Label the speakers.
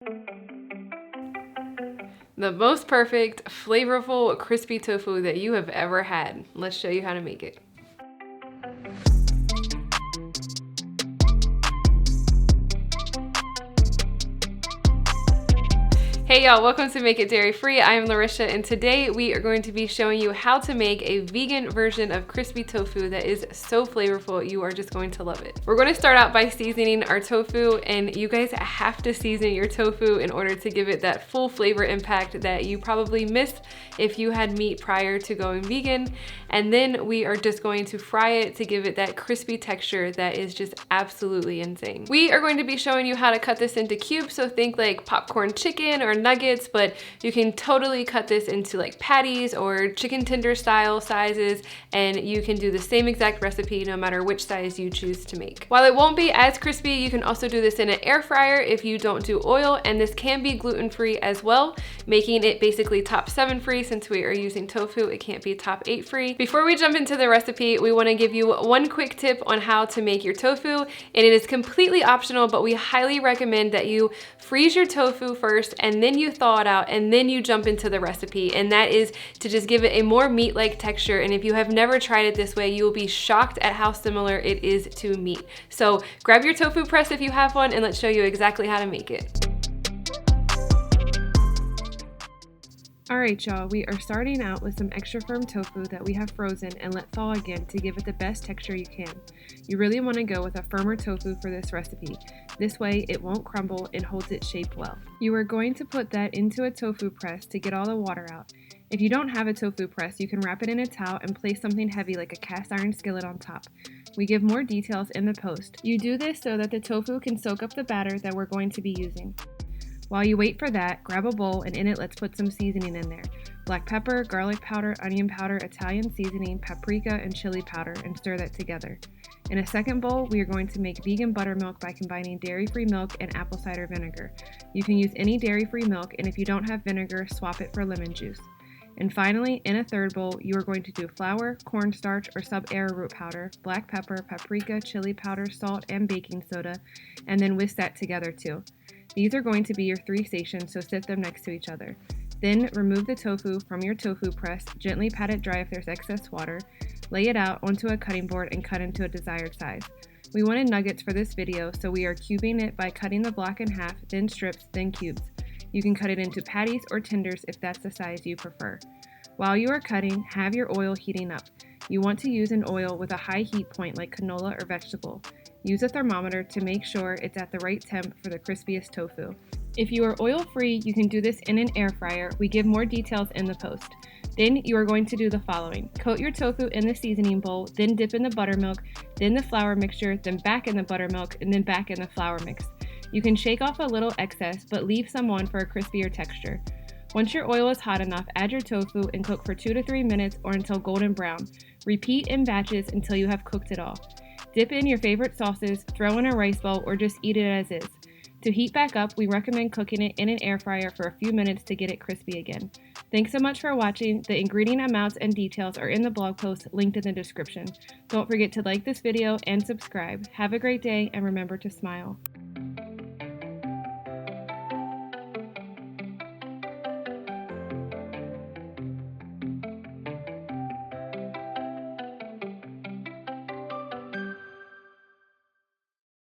Speaker 1: The most perfect, flavorful, crispy tofu that you have ever had. Let's show you how to make it. Hey y'all, welcome to Make It Dairy Free. I am Larisha, and today we are going to be showing you how to make a vegan version of crispy tofu that is so flavorful, you are just going to love it. We're going to start out by seasoning our tofu, and you guys have to season your tofu in order to give it that full flavor impact that you probably missed if you had meat prior to going vegan. And then we are just going to fry it to give it that crispy texture that is just absolutely insane. We are going to be showing you how to cut this into cubes, so think like popcorn chicken or nuggets, but you can totally cut this into like patties or chicken tender style sizes, and you can do the same exact recipe no matter which size you choose to make. While it won't be as crispy, you can also do this in an air fryer if you don't do oil, and this can be gluten-free as well, making it basically top 7 free. Since we are using tofu, it can't be top 8 free. Before we jump into the recipe, we want to give you one quick tip on how to make your tofu, and it is completely optional, but we highly recommend that you freeze your tofu first and then you thaw it out and then you jump into the recipe, and that is to just give it a more meat-like texture. And if you have never tried it this way, you will be shocked at how similar it is to meat. So grab your tofu press if you have one, and let's show you exactly how to make it. Alright y'all, we are starting out with some extra firm tofu that we have frozen and let thaw again to give it the best texture you can. You really want to go with a firmer tofu for this recipe. This way it won't crumble and holds its shape well. You are going to put that into a tofu press to get all the water out. If you don't have a tofu press, you can wrap it in a towel and place something heavy like a cast iron skillet on top. We give more details in the post. You do this so that the tofu can soak up the batter that we're going to be using. While you wait for that, grab a bowl, and in it let's put some seasoning in there. Black pepper, garlic powder, onion powder, Italian seasoning, paprika, and chili powder, and stir that together. In a second bowl, we are going to make vegan buttermilk by combining dairy-free milk and apple cider vinegar. You can use any dairy-free milk, and if you don't have vinegar, swap it for lemon juice. And finally, in a third bowl, you are going to do flour, cornstarch, or sub-arrowroot powder, black pepper, paprika, chili powder, salt, and baking soda, and then whisk that together too. These are going to be your 3 stations, so sit them next to each other. Then remove the tofu from your tofu press, gently pat it dry if there's excess water, lay it out onto a cutting board and cut into a desired size. We wanted nuggets for this video, so we are cubing it by cutting the block in half, then strips, then cubes. You can cut it into patties or tenders if that's the size you prefer. While you are cutting, have your oil heating up. You want to use an oil with a high heat point like canola or vegetable. Use a thermometer to make sure it's at the right temp for the crispiest tofu. If you are oil-free, you can do this in an air fryer. We give more details in the post. Then you are going to do the following. Coat your tofu in the seasoning bowl, then dip in the buttermilk, then the flour mixture, then back in the buttermilk, and then back in the flour mix. You can shake off a little excess, but leave some on for a crispier texture. Once your oil is hot enough, add your tofu and cook for 2 to 3 minutes or until golden brown. Repeat in batches until you have cooked it all. Dip in your favorite sauces, throw in a rice bowl, or just eat it as is. To heat back up, we recommend cooking it in an air fryer for a few minutes to get it crispy again. Thanks so much for watching. The ingredient amounts and details are in the blog post linked in the description. Don't forget to like this video and subscribe. Have a great day, and remember to smile.